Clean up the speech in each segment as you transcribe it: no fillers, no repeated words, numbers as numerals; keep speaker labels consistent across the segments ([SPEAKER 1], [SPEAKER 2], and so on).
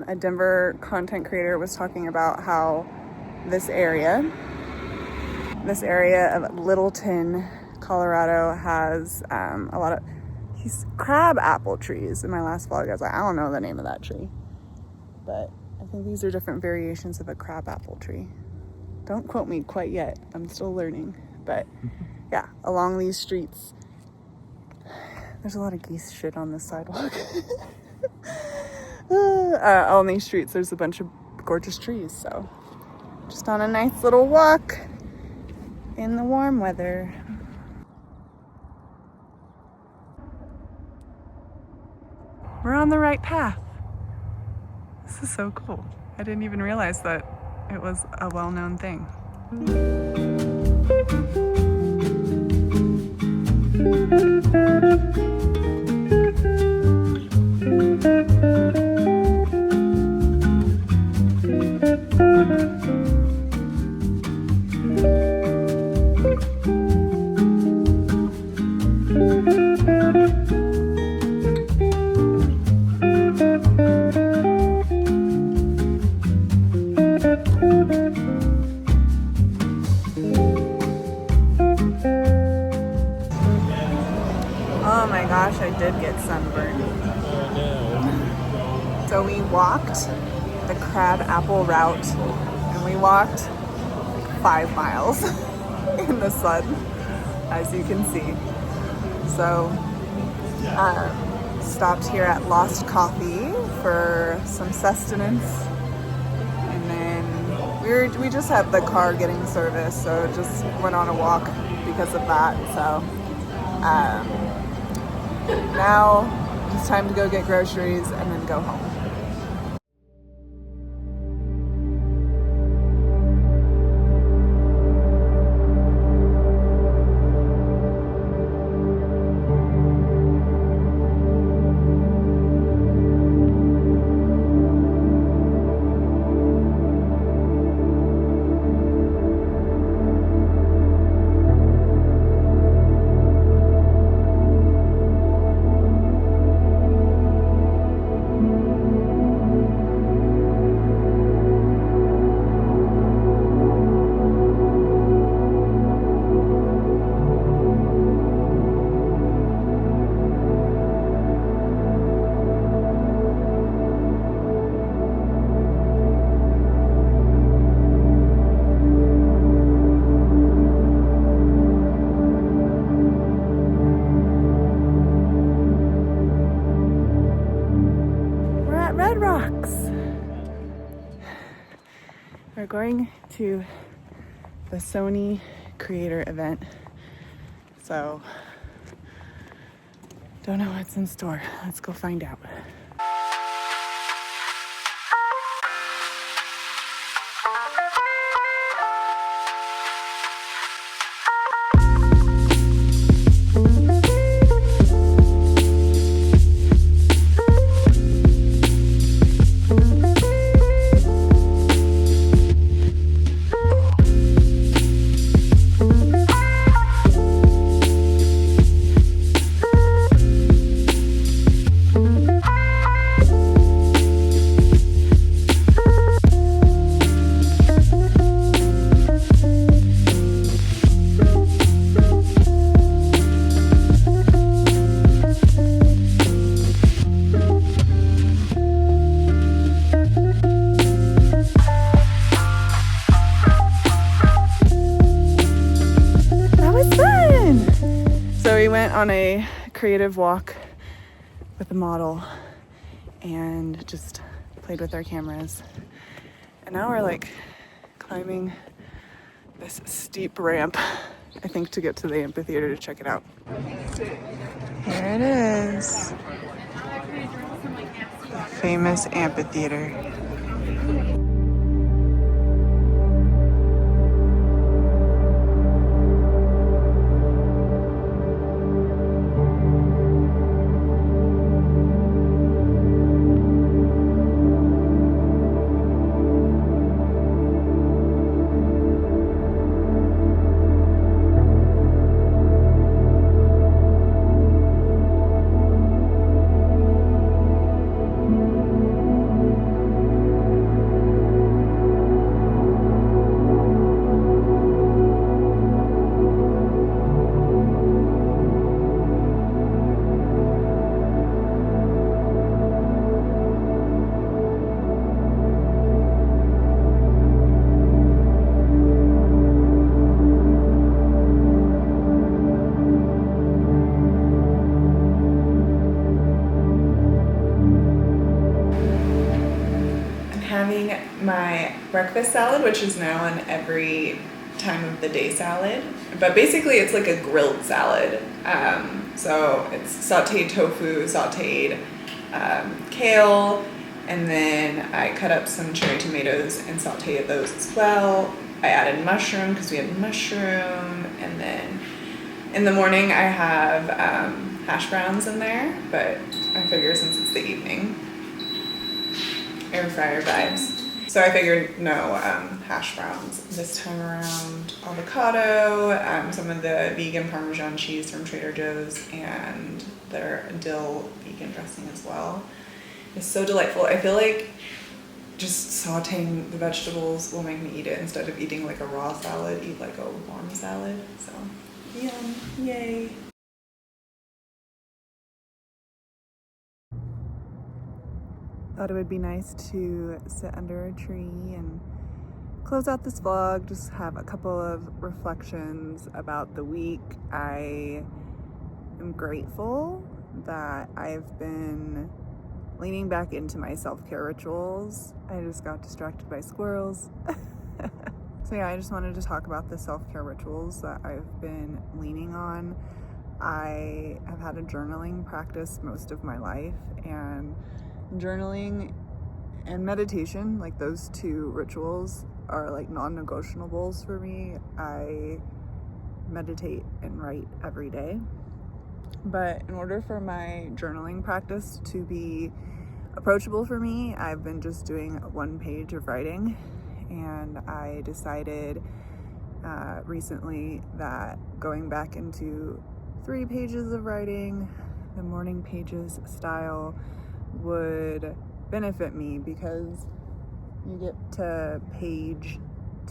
[SPEAKER 1] a Denver content creator was talking about how this area of Littleton, Colorado has a lot of crab apple trees. In my last vlog, I was like, I don't know the name of that tree, but I think these are different variations of a crab apple tree. Don't quote me quite yet. I'm still learning, but yeah, along these streets, there's a lot of geese shit on this sidewalk. On these streets, there's a bunch of gorgeous trees, so just on a nice little walk in the warm weather. We're on the right path. This is so cool. I didn't even realize that it was a well-known thing. Oh my gosh, I did get sunburned. So we walked the crab apple route and we walked 5 miles in the sun, as you can see. So stopped here at Lost Coffee for some sustenance, and then we just had the car getting serviced, so just went on a walk because of that. So now it's time to go get groceries and then go home. We're going to the Sony creator event, so don't know what's in store. Let's go find out. So we went on a creative walk with the model and just played with our cameras. And now we're like climbing this steep ramp, I think, to get to the amphitheater to check it out. Here it is. The famous amphitheater. having my breakfast salad, which is now an every time of the day salad. But basically it's like a grilled salad. So it's sauteed tofu, sauteed kale, and then I cut up some cherry tomatoes and sauteed those as well. I added mushroom because we had mushroom, and then in the morning I have hash browns in there, but I figure since it's the evening, air fryer vibes. So I figured no hash browns this time around. Avocado, some of the vegan Parmesan cheese from Trader Joe's, and their dill vegan dressing as well. It's so delightful. I feel like just sauteing the vegetables will make me eat it instead of eating like a raw salad, eat like a warm salad. So yum, yay. Thought it would be nice to sit under a tree and close out this vlog, just have a couple of reflections about the week. I am grateful that I've been leaning back into my self-care rituals. I just got distracted by squirrels. So yeah, I just wanted to talk about the self-care rituals that I've been leaning on. I have had a journaling practice most of my life, and journaling and meditation, like those two rituals, are like non-negotiables for me. I meditate and write every day. But in order for my journaling practice to be approachable for me, I've been just doing 1 page of writing, and I decided recently that going back into 3 pages of writing, the morning pages style, would benefit me, because you get to page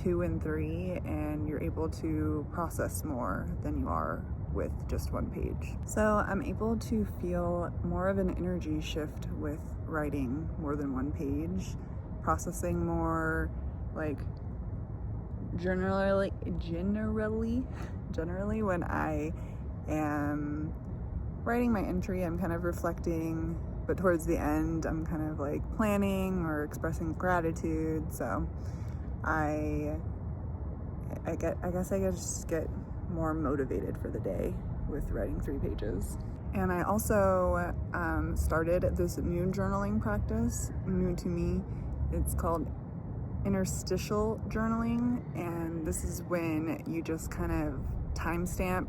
[SPEAKER 1] 2 and 3 and you're able to process more than you are with just 1 page. So I'm able to feel more of an energy shift with writing more than 1 page, processing more, like generally when I am writing my entry, I'm kind of reflecting, but towards the end I'm kind of like planning or expressing gratitude. So I guess I just get more motivated for the day with writing 3 pages. And I also started this new journaling practice, new to me. It's called interstitial journaling, and this is when you just kind of timestamp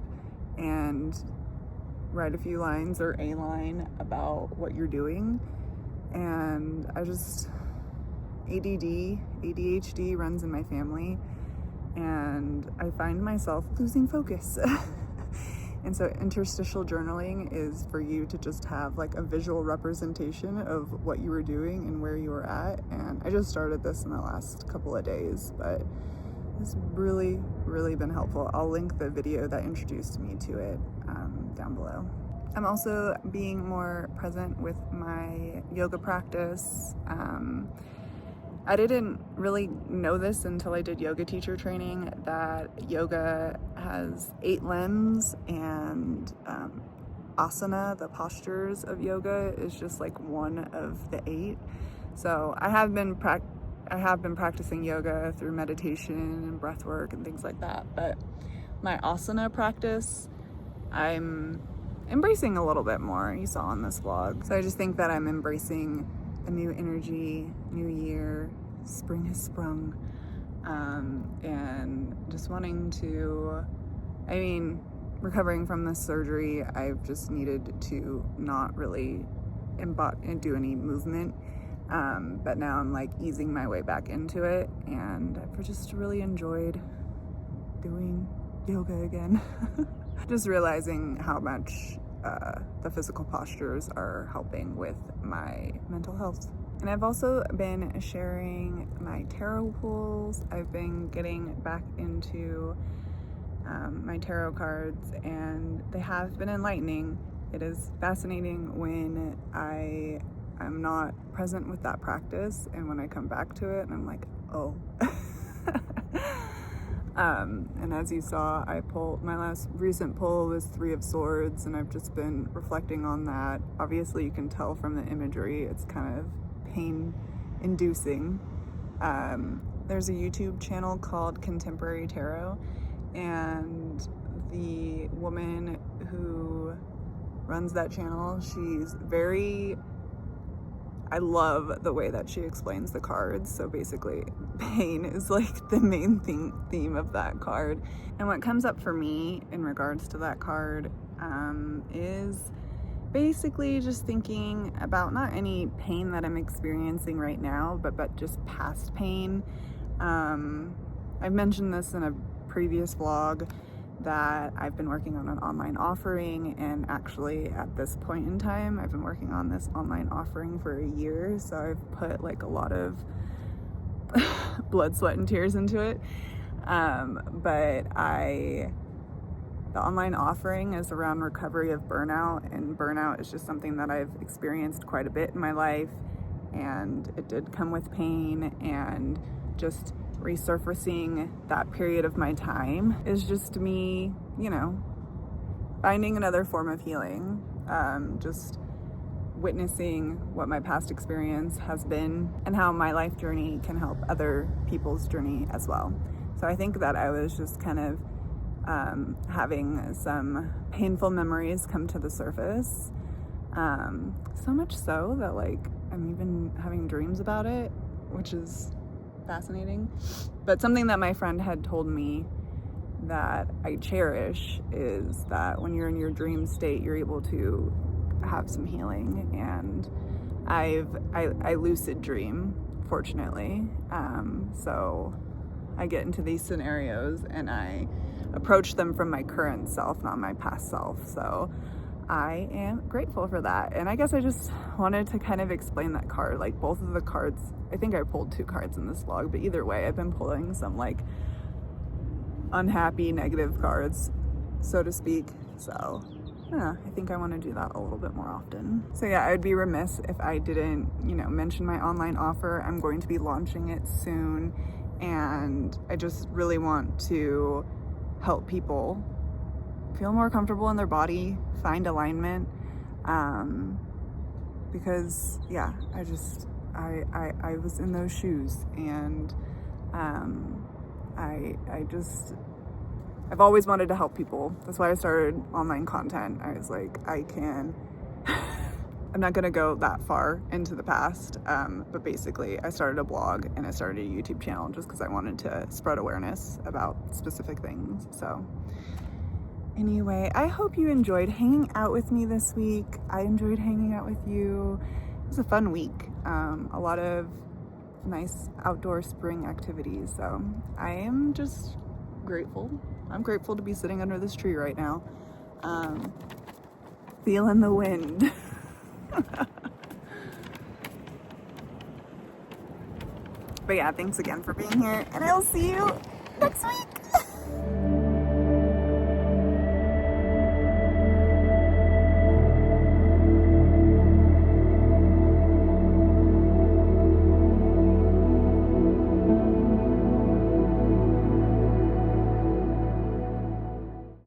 [SPEAKER 1] and write a few lines or a line about what you're doing. And I just, ADHD runs in my family, and I find myself losing focus. And so interstitial journaling is for you to just have like a visual representation of what you were doing and where you were at. And I just started this in the last couple of days, but it's really been helpful. I'll link the video that introduced me to it down below. I'm also being more present with my yoga practice. I didn't really know this until I did yoga teacher training, that yoga has 8 limbs, and asana, the postures of yoga, is just like one of the 8. So I have been practicing yoga through meditation and breath work and things like that, but my asana practice I'm embracing a little bit more, you saw in this vlog. So I just think that I'm embracing a new energy, new year, spring has sprung, and just wanting to, recovering from this surgery, I've just needed to not really do any movement, but now I'm like easing my way back into it, and I've just really enjoyed doing yoga again. Just realizing how much the physical postures are helping with my mental health. And I've also been sharing my tarot pulls. I've been getting back into my tarot cards, and they have been enlightening. It is fascinating when I am not present with that practice, and when I come back to it and I'm like, oh. And as you saw, my last recent pull was 3 of Swords, and I've just been reflecting on that. Obviously you can tell from the imagery, it's kind of pain inducing. There's a YouTube channel called Contemporary Tarot, and the woman who runs that channel, I love the way that she explains the cards. So basically, pain is like the main theme of that card. And what comes up for me in regards to that card is basically just thinking about not any pain that I'm experiencing right now, but just past pain. I've mentioned this in a previous vlog that I've been working on an online offering, and actually at this point in time I've been working on this online offering for a year, so I've put like a lot of blood, sweat, and tears into it. But the online offering is around recovery of burnout, and burnout is just something that I've experienced quite a bit in my life, and it did come with pain, and just resurfacing that period of my time is just me, finding another form of healing, just witnessing what my past experience has been and how my life journey can help other people's journey as well. So I think that I was just kind of having some painful memories come to the surface, so much so that like I'm even having dreams about it, which is fascinating. But something that my friend had told me that I cherish is that when you're in your dream state, you're able to have some healing. And I lucid dream, fortunately. So I get into these scenarios and I approach them from my current self, not my past self. So I am grateful for that. And I guess I just wanted to kind of explain that card. Like both of the cards, I think I pulled 2 cards in this vlog, but either way, I've been pulling some like unhappy, negative cards, so to speak. So yeah, I think I want to do that a little bit more often. So yeah, I'd be remiss if I didn't, mention my online offer. I'm going to be launching it soon, and I just really want to help people feel more comfortable in their body, find alignment, because yeah, I was in those shoes, and I've always wanted to help people. That's why I started online content. I was like, I'm not gonna go that far into the past, but basically I started a blog and I started a YouTube channel just because I wanted to spread awareness about specific things. So anyway, I hope you enjoyed hanging out with me this week. I enjoyed hanging out with you. It was a fun week. A lot of nice outdoor spring activities. So I am just grateful. I'm grateful to be sitting under this tree right now, feeling the wind. But yeah, thanks again for being here, and I'll see you next week.